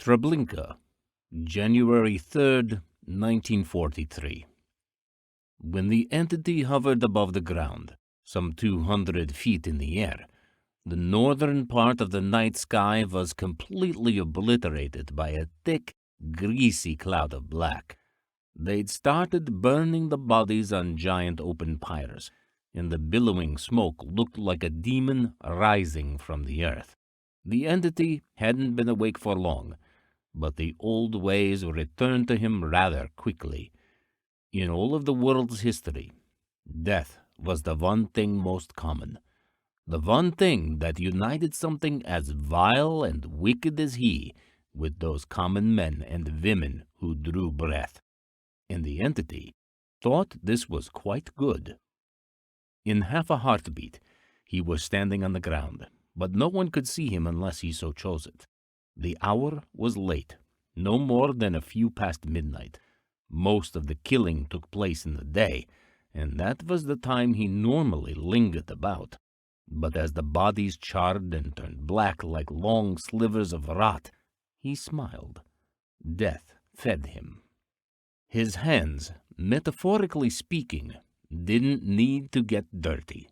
Treblinka, January 3rd, 1943. When the entity hovered above the ground, some 200 feet in the air, the northern part of the night sky was completely obliterated by a thick, greasy cloud of black. They'd started burning the bodies on giant open pyres, and the billowing smoke looked like a demon rising from the earth. The entity hadn't been awake for long, but the old ways returned to him rather quickly. In all of the world's history, death was the one thing most common, the one thing that united something as vile and wicked as he with those common men and women who drew breath. And the entity thought this was quite good. In half a heartbeat, he was standing on the ground, but no one could see him unless he so chose it. The hour was late, no more than a few past midnight. Most of the killing took place in the day, and that was the time he normally lingered about. But as the bodies charred and turned black like long slivers of rot, he smiled. Death fed him. His hands, metaphorically speaking, didn't need to get dirty.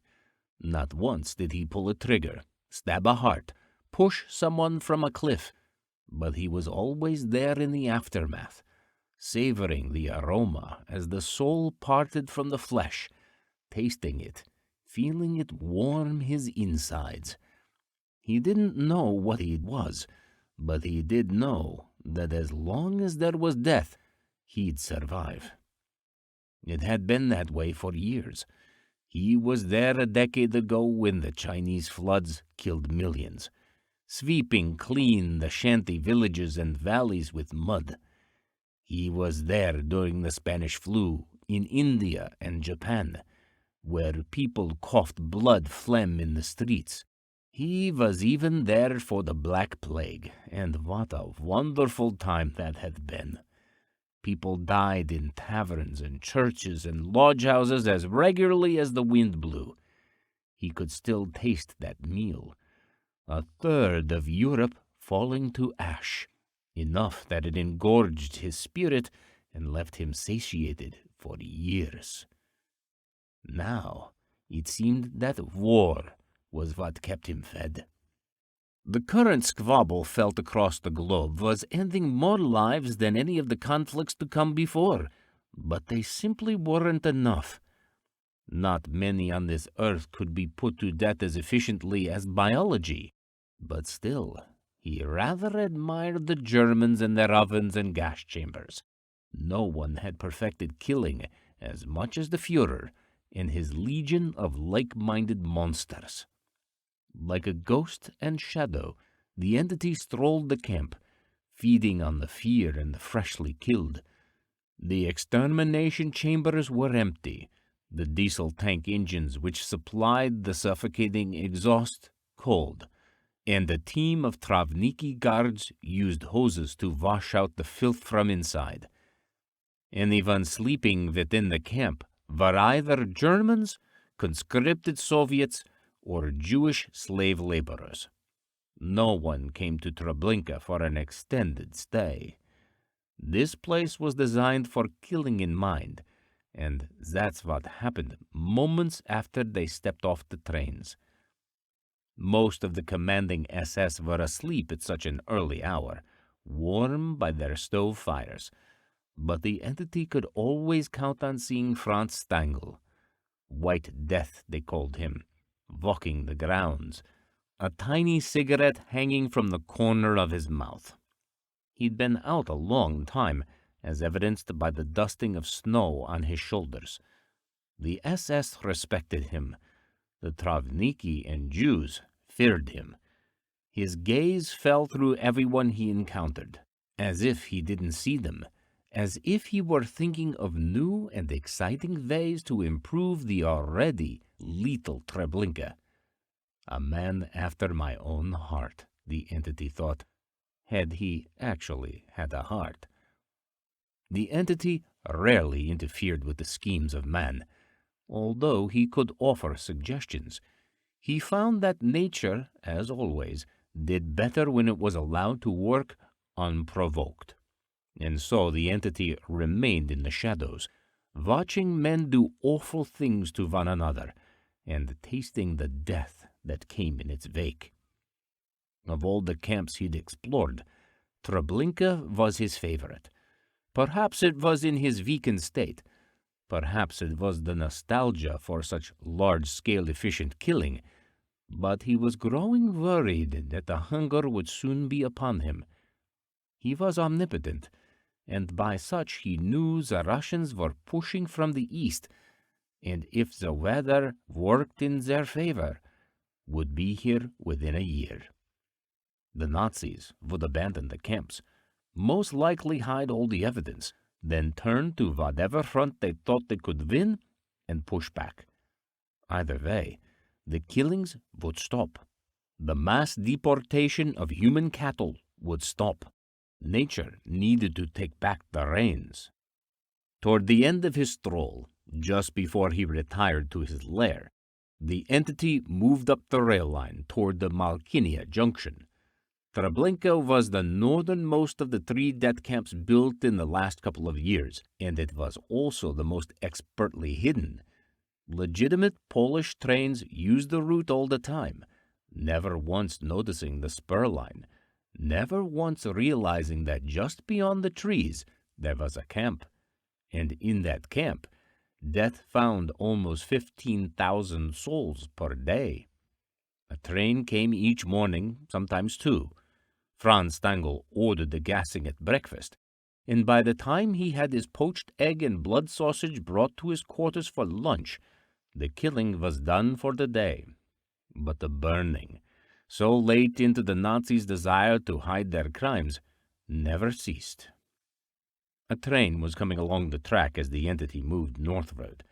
Not once did he pull a trigger, stab a heart, push someone from a cliff, but he was always there in the aftermath, savoring the aroma as the soul parted from the flesh, tasting it, feeling it warm his insides. He didn't know what he was, but he did know that as long as there was death, he'd survive. It had been that way for years. He was there a decade ago when the Chinese floods killed millions, sweeping clean the shanty villages and valleys with mud. He was there during the Spanish flu in India and Japan, where people coughed blood phlegm in the streets. He was even there for the Black Plague, and what a wonderful time that had been. People died in taverns and churches and lodge houses as regularly as the wind blew. He could still taste that meal. A third of Europe falling to ash, enough that it engorged his spirit and left him satiated for years. Now, it seemed that war was what kept him fed. The current squabble felt across the globe was ending more lives than any of the conflicts to come before, but they simply weren't enough. Not many on this earth could be put to death as efficiently as biology, but still, he rather admired the Germans and their ovens and gas chambers. No one had perfected killing as much as the Führer and his legion of like-minded monsters. Like a ghost and shadow, the entity strolled the camp, feeding on the fear and the freshly killed. The extermination chambers were empty, the diesel tank engines which supplied the suffocating exhaust cold, and a team of Travniki guards used hoses to wash out the filth from inside. Anyone sleeping within the camp were either Germans, conscripted Soviets, or Jewish slave laborers. No one came to Treblinka for an extended stay. This place was designed for killing in mind, and that's what happened moments after they stepped off the trains. Most of the commanding SS were asleep at such an early hour, warm by their stove fires, but the entity could always count on seeing Franz Stangl. White Death, they called him, walking the grounds, a tiny cigarette hanging from the corner of his mouth. He'd been out a long time, as evidenced by the dusting of snow on his shoulders. The SS respected him. The Travniki and Jews feared him. His gaze fell through everyone he encountered, as if he didn't see them, as if he were thinking of new and exciting ways to improve the already lethal Treblinka. A man after my own heart, the entity thought, had he actually had a heart. The entity rarely interfered with the schemes of man, although he could offer suggestions. He found that nature, as always, did better when it was allowed to work unprovoked. And so the entity remained in the shadows, watching men do awful things to one another, and tasting the death that came in its wake. Of all the camps he'd explored, Treblinka was his favorite. Perhaps it was in his weakened state. Perhaps it was the nostalgia for such large-scale efficient killing. But he was growing worried that the hunger would soon be upon him. He was omnipotent, and by such he knew the Russians were pushing from the east, and if the weather worked in their favor, would be here within a year. The Nazis would abandon the camps, most likely hide all the evidence, then turn to whatever front they thought they could win and push back. Either way, the killings would stop. The mass deportation of human cattle would stop. Nature needed to take back the reins. Toward the end of his stroll, just before he retired to his lair, the entity moved up the rail line toward the Malkinia junction. Treblinka was the northernmost of the 3 death camps built in the last couple of years, and it was also the most expertly hidden. Legitimate Polish trains used the route all the time, never once noticing the spur line, never once realizing that just beyond the trees there was a camp, and in that camp, death found almost 15,000 souls per day. A train came each morning, sometimes 2. Franz Stangl ordered the gassing at breakfast, and by the time he had his poached egg and blood sausage brought to his quarters for lunch, the killing was done for the day. But the burning, so late into the Nazis' desire to hide their crimes, never ceased. A train was coming along the track as the entity moved northward.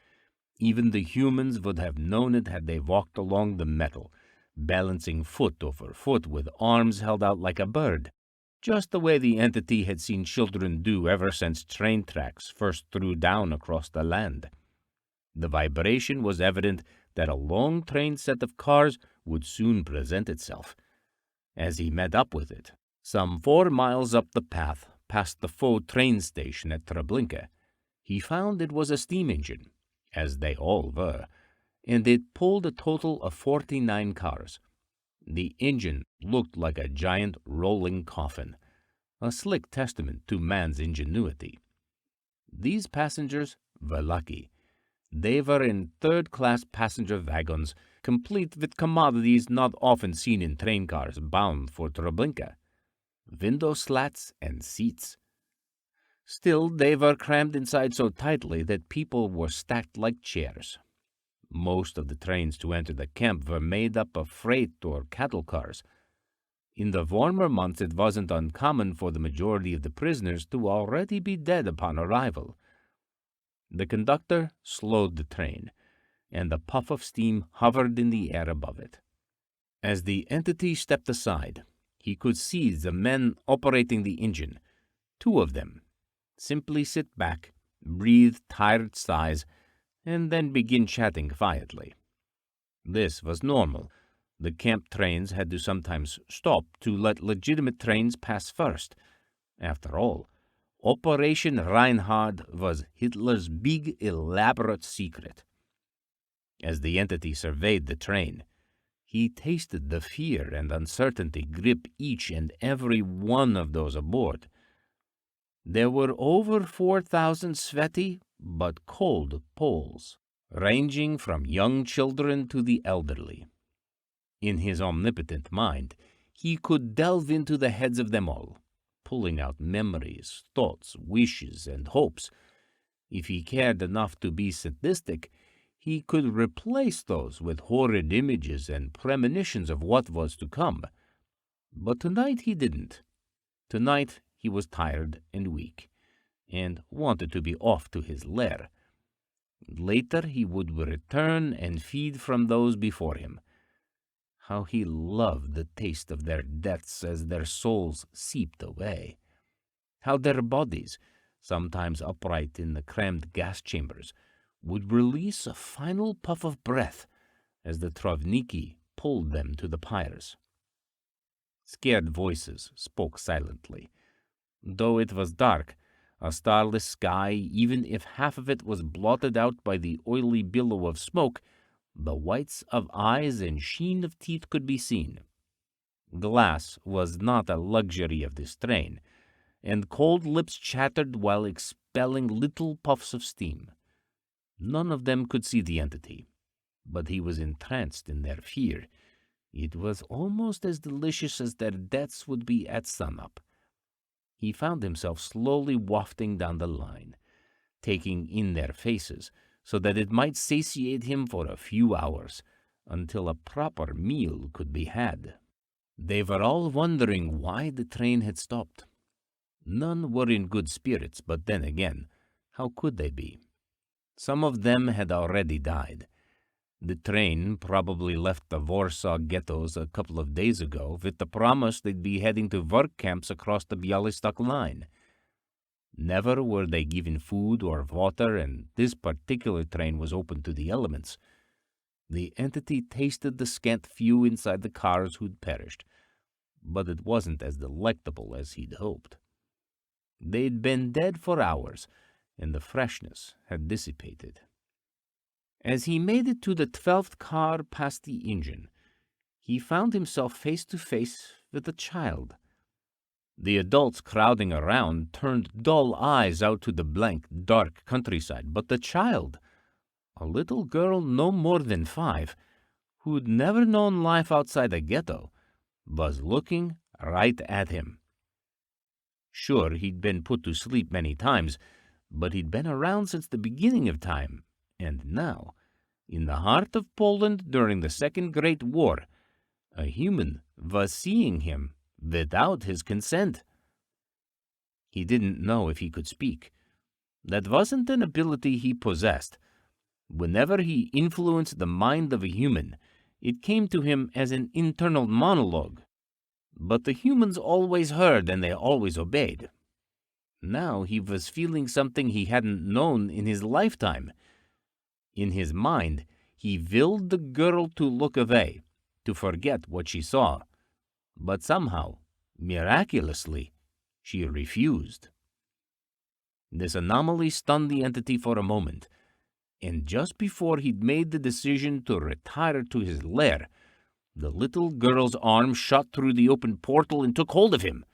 Even the humans would have known it had they walked along the metal, balancing foot over foot with arms held out like a bird, just the way the entity had seen children do ever since train tracks first threw down across the land. The vibration was evident that a long train set of cars would soon present itself. As he met up with it, some 4 miles up the path, past the faux train station at Treblinka, he found it was a steam engine, as they all were, and it pulled a total of 49 cars. The engine looked like a giant rolling coffin, a slick testament to man's ingenuity. These passengers were lucky. They were in third-class passenger wagons, complete with commodities not often seen in train cars bound for Treblinka: window slats and seats. Still, they were crammed inside so tightly that people were stacked like chairs. Most of the trains to enter the camp were made up of freight or cattle cars. In the warmer months, it wasn't uncommon for the majority of the prisoners to already be dead upon arrival. The conductor slowed the train, and a puff of steam hovered in the air above it. As the entity stepped aside, he could see the men operating the engine, 2 of them, simply sit back, breathe tired sighs, and then begin chatting quietly. This was normal. The camp trains had to sometimes stop to let legitimate trains pass first. After all, Operation Reinhard was Hitler's big, elaborate secret. As the entity surveyed the train, he tasted the fear and uncertainty grip each and every one of those aboard. There were over 4,000 sweaty but cold Poles, ranging from young children to the elderly. In his omnipotent mind, he could delve into the heads of them all, pulling out memories, thoughts, wishes, and hopes. If he cared enough to be sadistic, he could replace those with horrid images and premonitions of what was to come. But tonight he didn't. Tonight he was tired and weak, and wanted to be off to his lair. Later he would return and feed from those before him. How he loved the taste of their deaths as their souls seeped away. How their bodies, sometimes upright in the crammed gas chambers, would release a final puff of breath as the Trovniki pulled them to the pyres. Scared voices spoke silently. Though it was dark, a starless sky, even if half of it was blotted out by the oily billow of smoke, the whites of eyes and sheen of teeth could be seen. Glass was not a luxury of this train, and cold lips chattered while expelling little puffs of steam. None of them could see the entity, but he was entranced in their fear. It was almost as delicious as their deaths would be at sunup. He found himself slowly wafting down the line, taking in their faces, so that it might satiate him for a few hours, until a proper meal could be had. They were all wondering why the train had stopped. None were in good spirits, but then again, how could they be? Some of them had already died. The train probably left the Warsaw ghettos a couple of days ago with the promise they'd be heading to work camps across the Bialystok line. Never were they given food or water, and this particular train was open to the elements. The entity tasted the scant few inside the cars who'd perished, but it wasn't as delectable as he'd hoped. They'd been dead for hours, and the freshness had dissipated. As he made it to the 12th car past the engine, he found himself face to face with a child. The adults crowding around turned dull eyes out to the blank, dark countryside, but the child, a little girl no more than 5, who'd never known life outside a ghetto, was looking right at him. Sure, he'd been put to sleep many times, but he'd been around since the beginning of time, and now, in the heart of Poland during the Second Great War, a human was seeing him without his consent. He didn't know if he could speak. That wasn't an ability he possessed. Whenever he influenced the mind of a human, it came to him as an internal monologue. But the humans always heard and they always obeyed. Now he was feeling something he hadn't known in his lifetime. In his mind, he willed the girl to look away, to forget what she saw. But somehow, miraculously, she refused. This anomaly stunned the entity for a moment, and just before he'd made the decision to retire to his lair, the little girl's arm shot through the open portal and took hold of him.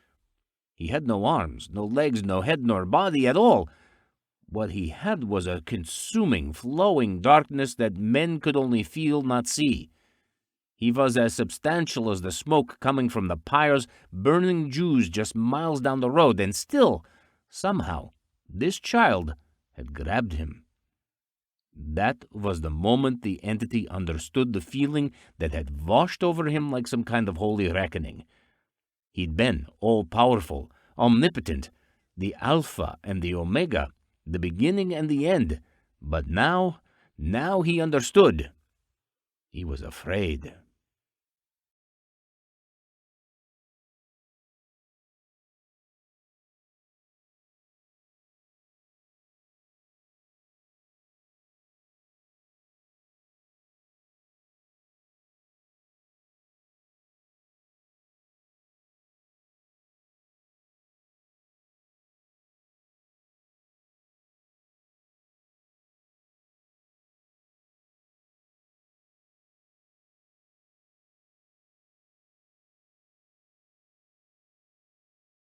He had no arms, no legs, no head nor body at all. What he had was a consuming, flowing darkness that men could only feel, not see. He was as substantial as the smoke coming from the pyres burning Jews just miles down the road, and still, somehow, this child had grabbed him. That was the moment the entity understood the feeling that had washed over him like some kind of holy reckoning. He'd been all-powerful, omnipotent, the Alpha and the Omega, the beginning and the end. But now he understood. He was afraid.